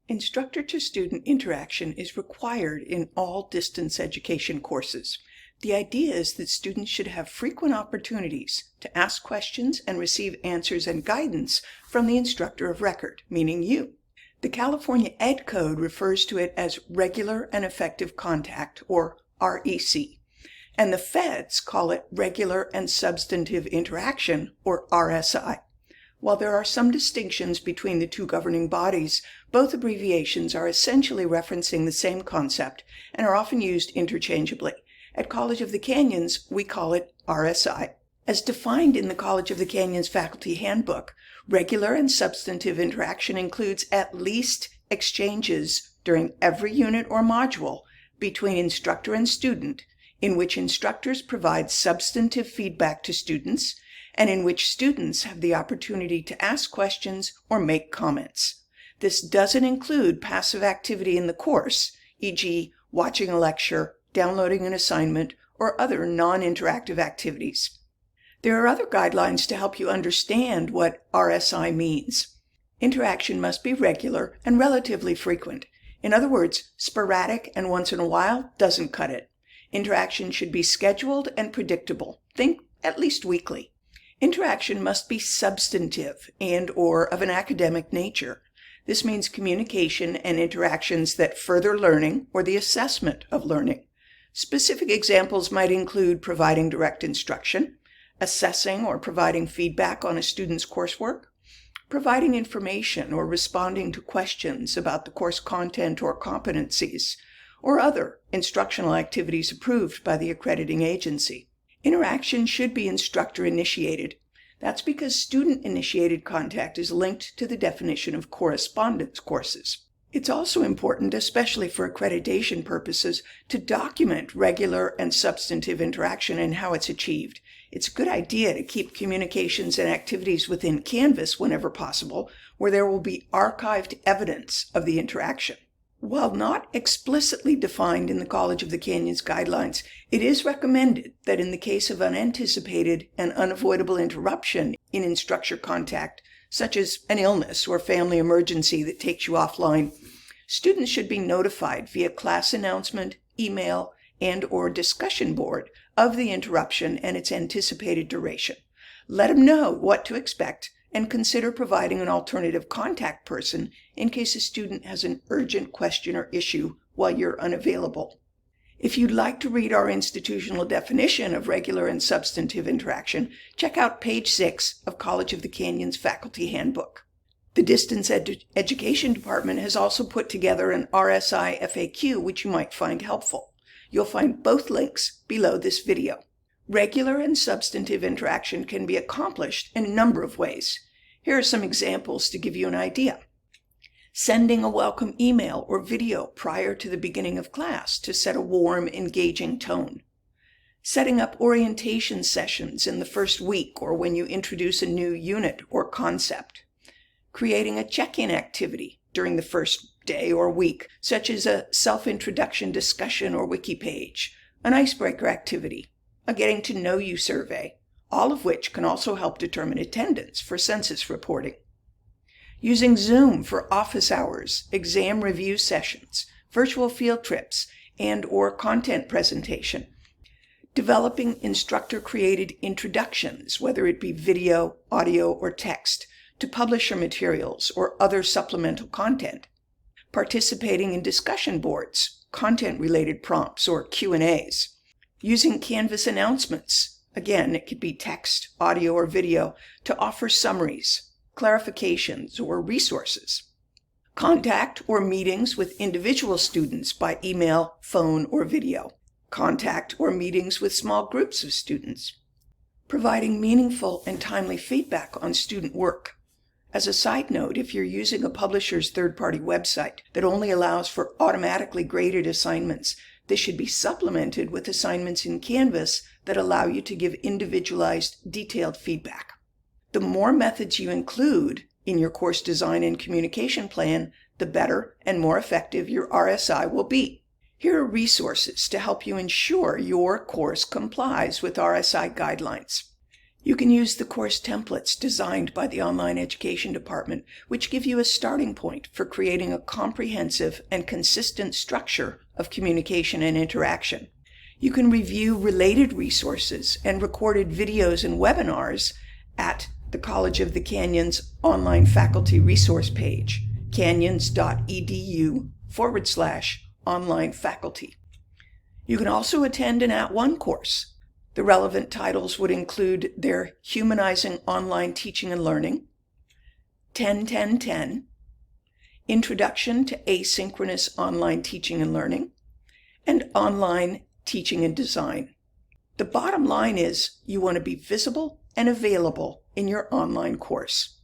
Instructor-to-student interaction is required in all distance education courses. The idea is that students should have frequent opportunities to ask questions and receive answers and guidance from the instructor of record, meaning you. The California Ed Code refers to it as regular and effective contact, or REC, and the feds call it regular and substantive interaction, or RSI. While there are some distinctions between the two governing bodies, both abbreviations are essentially referencing the same concept and are often used interchangeably. At College of the Canyons, we call it RSI. As defined in the College of the Canyons Faculty Handbook, regular and substantive interaction includes at least exchanges during every unit or module between instructor and student, in which instructors provide substantive feedback to students, and in which students have the opportunity to ask questions or make comments. This doesn't include passive activity in the course, e.g., watching a lecture, downloading an assignment, or other non-interactive activities. There are other guidelines to help you understand what RSI means. Interaction must be regular and relatively frequent. In other words, sporadic and once in a while doesn't cut it. Interaction should be scheduled and predictable. Think at least weekly. Interaction must be substantive and/or of an academic nature. This means communication and interactions that further learning or the assessment of learning. Specific examples might include providing direct instruction, assessing or providing feedback on a student's coursework, providing information or responding to questions about the course content or competencies, or other instructional activities approved by the accrediting agency. Interaction should be instructor-initiated. That's because student-initiated contact is linked to the definition of correspondence courses. It's also important, especially for accreditation purposes, to document regular and substantive interaction and how it's achieved. It's a good idea to keep communications and activities within Canvas whenever possible, where there will be archived evidence of the interaction. While not explicitly defined in the College of the Canyons guidelines, it is recommended that in the case of unanticipated and unavoidable interruption in instructor contact, such as an illness or family emergency that takes you offline, students should be notified via class announcement, email, and/or discussion board of the interruption and its anticipated duration. Let them know what to expect and consider providing an alternative contact person in case a student has an urgent question or issue while you're unavailable. If you'd like to read our institutional definition of regular and substantive interaction, check out page 6 of College of the Canyons Faculty Handbook. The Distance Education Department has also put together an RSI FAQ, which you might find helpful. You'll find both links below this video. Regular and substantive interaction can be accomplished in a number of ways. Here are some examples to give you an idea. Sending a welcome email or video prior to the beginning of class to set a warm, engaging tone. Setting up orientation sessions in the first week or when you introduce a new unit or concept. Creating a check-in activity during the first day or week, such as a self-introduction discussion or wiki page, an icebreaker activity, a getting to know you survey, all of which can also help determine attendance for census reporting. Using Zoom for office hours, exam review sessions, virtual field trips, and/or content presentation. Developing instructor-created introductions, whether it be video, audio, or text, to publisher materials or other supplemental content. Participating in discussion boards, content-related prompts, or Q&As. Using Canvas announcements, again, it could be text, audio, or video, to offer summaries, clarifications, or resources. Contact or meetings with individual students by email, phone, or video. Contact or meetings with small groups of students. Providing meaningful and timely feedback on student work. As a side note, if you're using a publisher's third-party website that only allows for automatically graded assignments, this should be supplemented with assignments in Canvas that allow you to give individualized, detailed feedback. The more methods you include in your course design and communication plan, the better and more effective your RSI will be. Here are resources to help you ensure your course complies with RSI guidelines. You can use the course templates designed by the Online Education Department, which give you a starting point for creating a comprehensive and consistent structure of communication and interaction. You can review related resources and recorded videos and webinars at the College of the Canyons online faculty resource page, canyons.edu/online faculty. You can also attend an @ONE course. The relevant titles would include their Humanizing Online Teaching and Learning, 10-10-10, Introduction to Asynchronous Online Teaching and Learning, and Online Teaching and Design. The bottom line is you want to be visible and available in your online course.